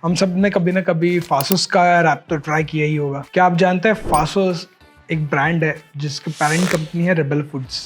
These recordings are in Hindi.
हम सब ने कभी ना कभी फासोस का रैप तो ट्राई किया ही होगा। क्या आप जानते हैं फासोस एक ब्रांड है जिसकी पेरेंट कंपनी है रेबल फूड्स।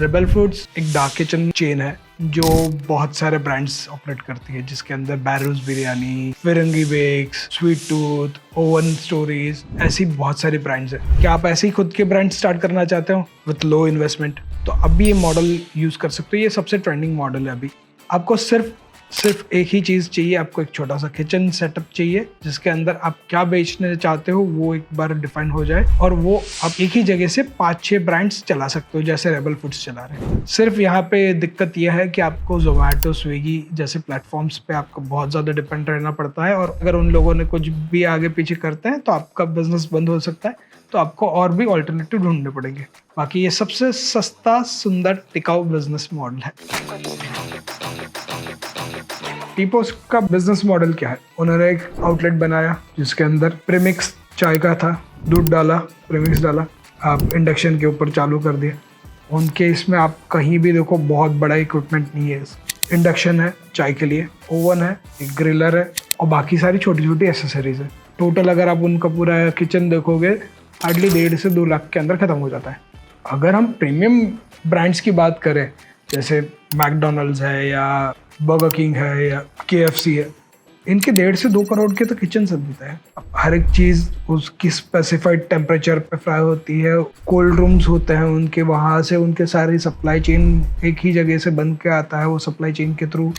रेबल फूड्स एक डार्क किचन चेन है जो बहुत सारे ब्रांड्स ऑपरेट करती है, जिसके अंदर Behrouz biryani, Firangi bakes, sweet tooth, oven stories, ऐसी बहुत सारी ब्रांड्स है। क्या आप ऐसे ही खुद के ब्रांड स्टार्ट करना चाहते हो विथ लो इन्वेस्टमेंट? तो अभी ये मॉडल यूज कर सकते हो। ये सबसे ट्रेंडिंग मॉडल है अभी। आपको सिर्फ एक ही चीज़ चाहिए, आपको एक छोटा सा किचन सेटअप चाहिए जिसके अंदर आप क्या बेचने चाहते हो वो एक बार डिफाइन हो जाए, और वो आप एक ही जगह से 5-6 ब्रांड्स चला सकते हो जैसे रेबल फूड्स चला रहे हैं। सिर्फ यहाँ पे दिक्कत यह है कि आपको जोमैटो, स्विगी जैसे प्लेटफॉर्म्स पे आपको बहुत ज़्यादा डिपेंड रहना पड़ता है, और अगर उन लोगों ने कुछ भी आगे पीछे करते हैं तो आपका बिजनेस बंद हो सकता है। तो आपको और भी ऑल्टरनेटिव ढूंढने पड़ेंगे। बाकी ये सबसे सस्ता, सुंदर, टिकाऊ बिजनेस मॉडल है। टीपोस का बिजनेस मॉडल क्या है? उन्होंने एक आउटलेट बनाया जिसके अंदर प्रीमिक्स चाय का था, दूध डाला, प्रीमिक्स डाला, आप इंडक्शन के ऊपर चालू कर दिया। उनके इसमें आप कहीं भी देखो बहुत बड़ा इक्विपमेंट नहीं है। इंडक्शन है चाय के लिए, ओवन है, एक ग्रिलर है और बाकी सारी छोटी छोटी एसेसरीज है। टोटल अगर आप उनका पूरा किचन देखोगे हार्डली 1.5 से 2 लाख के अंदर ख़त्म हो जाता है। अगर हम प्रीमियम ब्रांड्स की बात करें जैसे मैकडोनल्ड्स है या बर्गर किंग है या KFC है, इनके 1.5 से 2 करोड़ के तो किचन सब देते हैं। हर एक चीज़ उसकी स्पेसिफाइड टेम्परेचर पे फ्राई होती है। कोल्ड रूम्स होते हैं उनके, वहाँ से उनके सारी सप्लाई चेन एक ही जगह से बन के आता है वो सप्लाई चेन के थ्रू,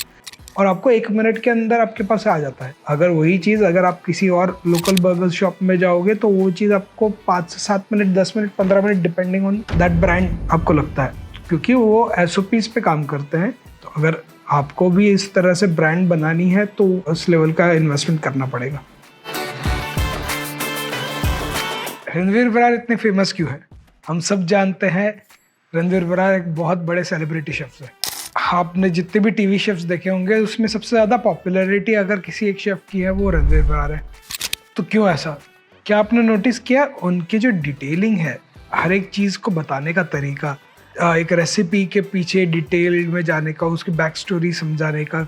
और आपको 1 मिनट के अंदर आपके पास आ जाता है। अगर वही चीज़ अगर आप किसी और लोकल बर्गर शॉप में जाओगे तो वो चीज़ आपको 5 से 7 minute, 10 minute, 15 minute depending on that brand आपको लगता है, क्योंकि वो SOPs पे काम करते हैं। तो अगर आपको भी इस तरह से ब्रांड बनानी है तो उस लेवल का इन्वेस्टमेंट करना पड़ेगा। रणवीर बरार इतने फेमस क्यों है? हम सब जानते हैं रणवीर बरार एक बहुत बड़े सेलिब्रिटी शेफ है। आपने जितने भी टीवी शेफ्स देखे होंगे उसमें सबसे ज़्यादा पॉपुलैरिटी अगर किसी एक शेफ की है वो रणवीर बरार है। तो क्यों ऐसा? क्या आपने नोटिस किया उनकी जो डिटेलिंग है, हर एक चीज़ को बताने का तरीका, एक रेसिपी के पीछे डिटेल में जाने का, उसकी बैक स्टोरी समझाने का,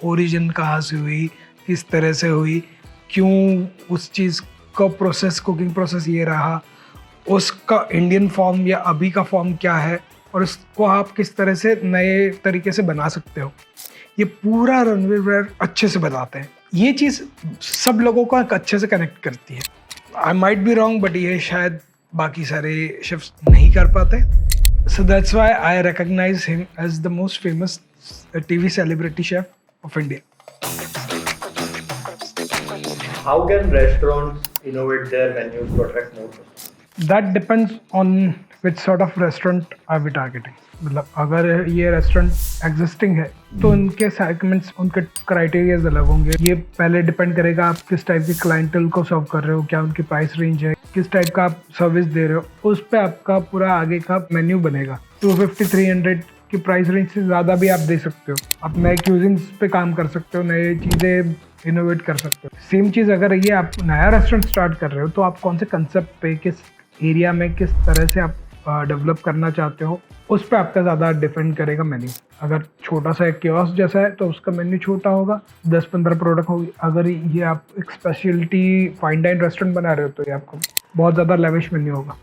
ओरिजिन कहाँ से हुई, किस तरह से हुई, क्यों उस चीज़ का प्रोसेस, कुकिंग प्रोसेस ये रहा, उसका इंडियन फॉर्म या अभी का फॉर्म क्या है, और उसको आप किस तरह से नए तरीके से बना सकते हो, ये पूरा रणवीर बरार अच्छे से बताते हैं। ये चीज़ सब लोगों को अच्छे से कनेक्ट करती है। I might be wrong but ये शायद बाकी सारे शेफ्स नहीं कर पाते। So that's why I recognize him as the most famous TV celebrity chef of India. How can restaurants innovate their menus to attract more customers? That depends on which sort of restaurant are we targeting. मतलब अगर ये रेस्टोरेंट एग्जिस्टिंग है तो उनके सेगमेंट्स, उनके क्राइटेरियाज अलग होंगे। ये पहले डिपेंड करेगा आप किस टाइप की क्लाइंटल को सर्व कर रहे हो, क्या उनकी प्राइस रेंज है, किस टाइप का आप सर्विस दे रहे हो, उस पे आपका पूरा आगे का मेन्यू बनेगा। 250-300 की प्राइस रेंज से ज़्यादा भी आप दे सकते हो। आप नए क्यूजिन्स पे काम कर सकते हो, नए चीज़ें इनोवेट कर सकते हो। सेम चीज़ अगर ये आप नया रेस्टोरेंट स्टार्ट कर रहे हो तो आप कौन से कंसेप्ट पे, किस एरिया में, किस तरह से आप डेवलप करना चाहते हो, उस पर आपका ज़्यादा डिपेंड करेगा मेन्यू। अगर छोटा सा एक कियोस्क जैसा है तो उसका मेन्यू छोटा होगा, 10-15 प्रोडक्ट होगी। अगर ये आप एक स्पेशलिटी फाइन डाइन रेस्टोरेंट बना रहे हो तो ये आपको बहुत ज़्यादा लेविश मेन्यू होगा।